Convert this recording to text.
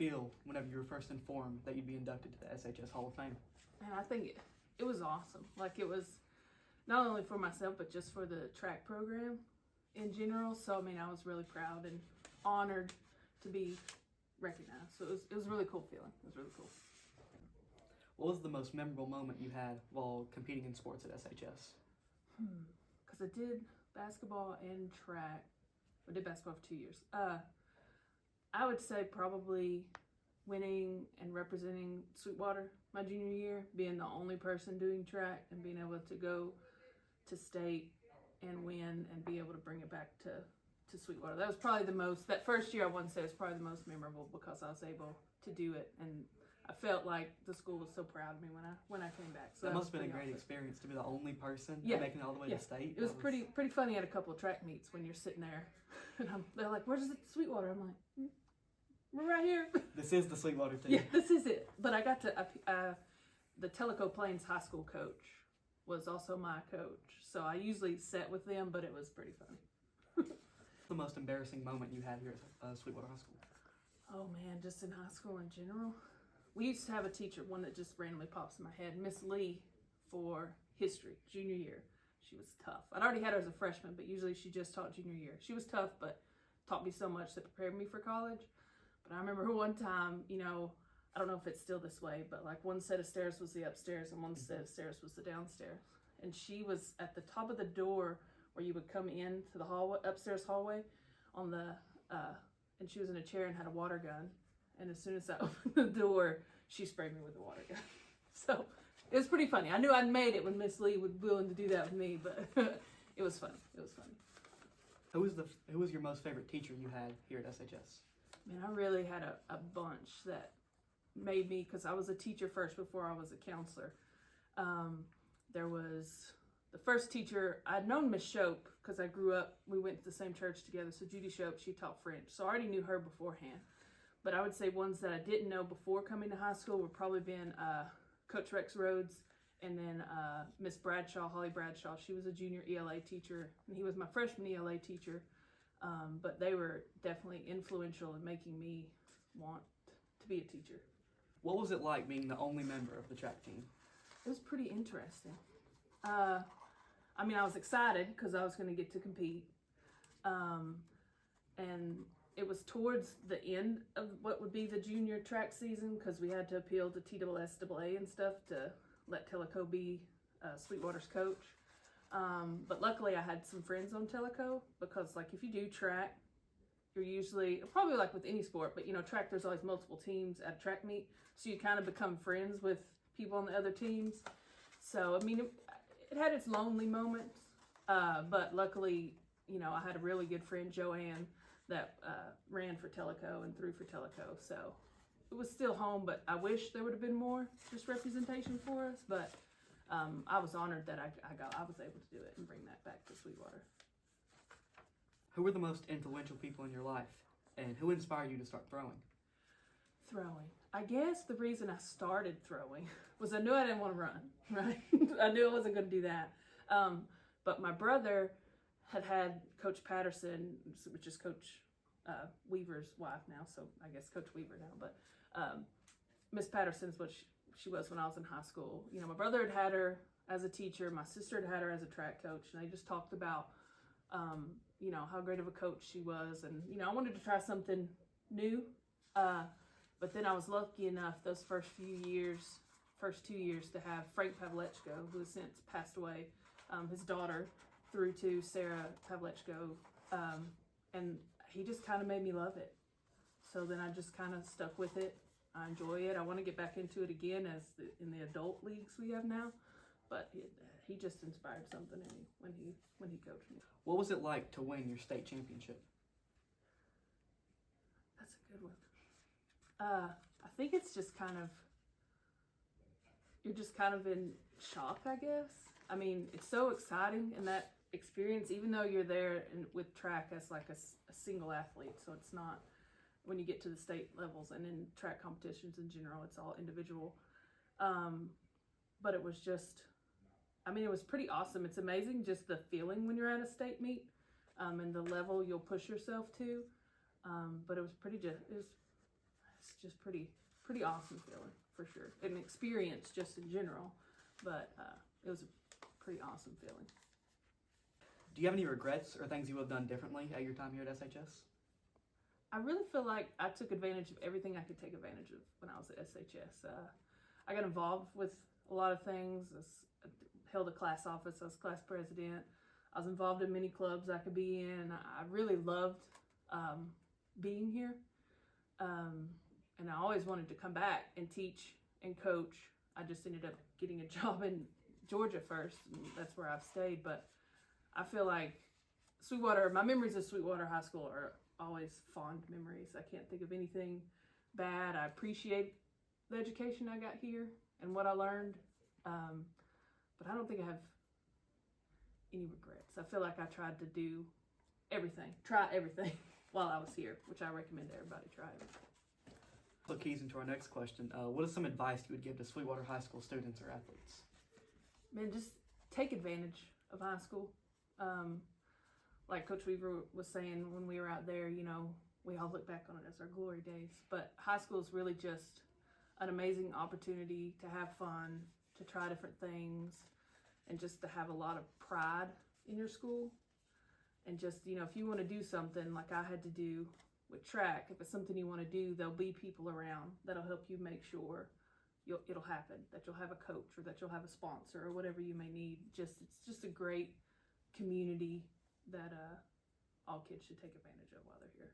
feel whenever you were first informed that you'd be inducted to the SHS Hall of Fame? And I think it was awesome. Like, it was not only for myself, but just for the track program in general. So, I mean, I was really proud and honored to be recognized. So it was a really cool feeling. It was really cool. What was the most memorable moment you had while competing in sports at SHS? Because I did basketball and track. I did basketball for 2 years. I would say probably winning and representing Sweetwater my junior year, being the only person doing track and being able to go to state and win and be able to bring it back to Sweetwater. That was probably that first year I want to say was probably the most memorable because I was able to do it, and I felt like the school was so proud of me when I came back. So that must have been a great experience to be the only person making it all the way to state. It was pretty funny at a couple of track meets when you're sitting there and they're like, "Where's the Sweetwater?" I'm like, "We're right here." This is the Sweetwater team. Yeah, this is it. But I got to the Tellico Plains High School coach was also my coach, so I usually sat with them, but it was pretty funny. The most embarrassing moment you had here at Sweetwater High School? Oh man, just in high school in general. We used to have a teacher, one that just randomly pops in my head, Miss Lee, for history, junior year. She was tough. I'd already had her as a freshman, but usually she just taught junior year. She was tough, but taught me so much that prepared me for college. But I remember one time, I don't know if it's still this way, but like one set of stairs was the upstairs and one set of stairs was the downstairs. And she was at the top of the door where you would come in to the hallway, upstairs hallway, and she was in a chair and had a water gun. And as soon as I opened the door, she sprayed me with a water gun. So it was pretty funny. I knew I'd made it when Miss Lee was willing to do that with me, but it was funny. It was funny. Who was your most favorite teacher you had here at SHS? Man, I really had a bunch that made me, because I was a teacher first before I was a counselor. There was the first teacher, I'd known Miss Shope because I grew up, we went to the same church together. So Judy Shope, she taught French. So I already knew her beforehand. But I would say ones that I didn't know before coming to high school would probably been Coach Rex Rhodes, and then Miss Bradshaw, Holly Bradshaw. She was a junior ELA teacher, and he was my freshman ELA teacher. But they were definitely influential in making me want to be a teacher. What was it like being the only member of the track team? It was pretty interesting. I was excited because I was going to get to compete. And it was towards the end of what would be the junior track season because we had to appeal to TSSAA and stuff to let Tellico be Sweetwater's coach. But luckily I had some friends on Tellico because like if you do track, you're usually, probably like with any sport, but track, there's always multiple teams at a track meet. So you kind of become friends with people on the other teams. So, it had its lonely moments, but luckily, I had a really good friend, Joanne, that ran for Tellico and threw for Tellico. So it was still home, but I wish there would have been more just representation for us. But I was honored that I was able to do it and bring that back to Sweetwater. Who were the most influential people in your life, and who inspired you to start throwing? Throwing. I guess the reason I started throwing was I knew I didn't want to run, right? I knew I wasn't going to do that. But my brother had Coach Patterson, which is Coach Weaver's wife now, so I guess Coach Weaver now, but Miss Patterson is what she was when I was in high school. My brother had her as a teacher, my sister had her as a track coach, and they just talked about, how great of a coach she was, and, I wanted to try something new, but then I was lucky enough those first 2 years, to have Frank Pavlechko, who has since passed away, his daughter, through to Sarah Pavlechko, and he just kind of made me love it. So then I just kind of stuck with it. I enjoy it. I want to get back into it again in the adult leagues we have now, but he just inspired something in me when he coached me. What was it like to win your state championship? That's a good one. I think it's just you're just kind of in shock, I guess. It's so exciting in that experience, even though you're there with track as like a single athlete. So it's not, when you get to the state levels and in track competitions in general, it's all individual. But it was just, it was pretty awesome. It's amazing just the feeling when you're at a state meet and the level you'll push yourself to. But it was it's just pretty awesome feeling for sure. An experience just in general, but it was a pretty awesome feeling. Do you have any regrets or things you would have done differently at your time here at SHS? I really feel like I took advantage of everything I could take advantage of when I was at SHS. I got involved with a lot of things. I held a class office. I was class president. I was involved in many clubs I could be in. I really loved being here. And I always wanted to come back and teach and coach. I just ended up getting a job in Georgia first, and that's where I've stayed. But I feel like my memories of Sweetwater High School are always fond memories. I can't think of anything bad. I appreciate the education I got here and what I learned, but I don't think I have any regrets. I feel like I tried to do try everything while I was here, which I recommend everybody try it. So keys into our next question. What is some advice you would give to Sweetwater High School students or athletes? Man, just take advantage of high school. Like Coach Weaver was saying when we were out there, we all look back on it as our glory days. But high school is really just an amazing opportunity to have fun, to try different things, and just to have a lot of pride in your school. And just, if you want to do something like I had to do with track, if it's something you want to do, there'll be people around that'll help you make sure it'll happen, that you'll have a coach or that you'll have a sponsor or whatever you may need. It's just a great community that all kids should take advantage of while they're here.